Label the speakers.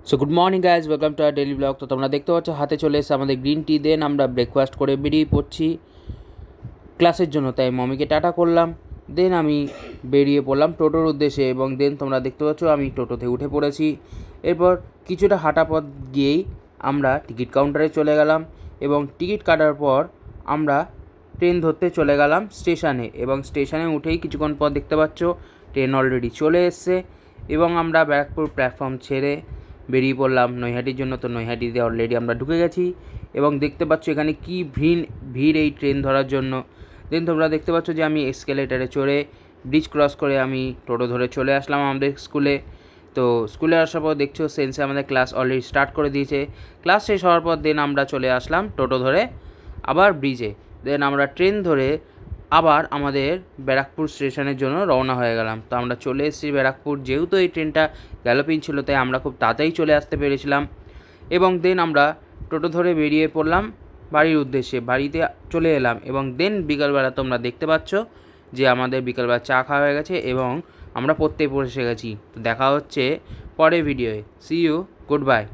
Speaker 1: So good morning guys, welcome to our daily blog. তো তোমরা দেখতে পাচ্ছ হাতে চলে এসে আমাদের গ্রিন টি। দেন আমরা ব্রেকফাস্ট করে বেরিয়ে পড়ছি ক্লাসের জন্য, তাই মমিকে টাটা করলাম। দেন আমি বেরিয়ে পড়লাম টোটোর উদ্দেশ্যে এবং দেন তোমরা দেখতে পাচ্ছ আমি টোটোতে উঠে পড়েছি। এরপর কিছুটা হাঁটা পথ গিয়েই আমরা টিকিট কাউন্টারে চলে গেলাম এবং টিকিট কাটার পর আমরা ট্রেন ধরতে চলে গেলাম স্টেশনে এবং স্টেশনে উঠেই কিছুক্ষণ পর দেখতে পাচ্ছ ট্রেন অলরেডি চলে এসছে এবং আমরা ব্যারাকপুর প্ল্যাটফর্ম ছেড়ে বেরিয়ে পড়লাম নৈহাটির জন্য। তো নৈহাটিতে অলরেডি আমরা ঢুকে গেছি এবং দেখতে পাচ্ছ এখানে কী ভিড় এই ট্রেন ধরার জন্য। দেন তোমরা দেখতে পাচ্ছ যে আমি এসকেলেটারে চড়ে ব্রিজ ক্রস করে আমি টোটো ধরে চলে আসলাম আমাদের স্কুলে। তো স্কুলে আসার পর দেখছো সেন্সে আমাদের ক্লাস অলরেডি স্টার্ট করে দিয়েছে। ক্লাস শেষ হওয়ার পর দেন আমরা চলে আসলাম টোটো ধরে আবার ব্রিজে। দেন আমরা ট্রেন ধরে আবার আমাদের ব্যারাকপুর স্টেশনের জন্য রওনা হয়ে গেলাম। তো আমরা চলে এসেছি ব্যারাকপুর, যেহেতু এই ট্রেনটা গ্যালোপিং ছিল তাই আমরা খুব তাড়াতাড়ি চলে আসতে পেরেছিলাম এবং দেন আমরা টোটো ধরে বেরিয়ে পড়লাম বাড়ির উদ্দেশ্যে। বাড়িতে চলে এলাম এবং দেন বিকালবেলা তোমরা দেখতে পাচ্ছ যে আমাদের বিকালবেলা চা খাওয়া হয়ে গেছে এবং আমরা পড়তে বসে গেছি। তো দেখা হচ্ছে পরের ভিডিওয়ে। See you, good by.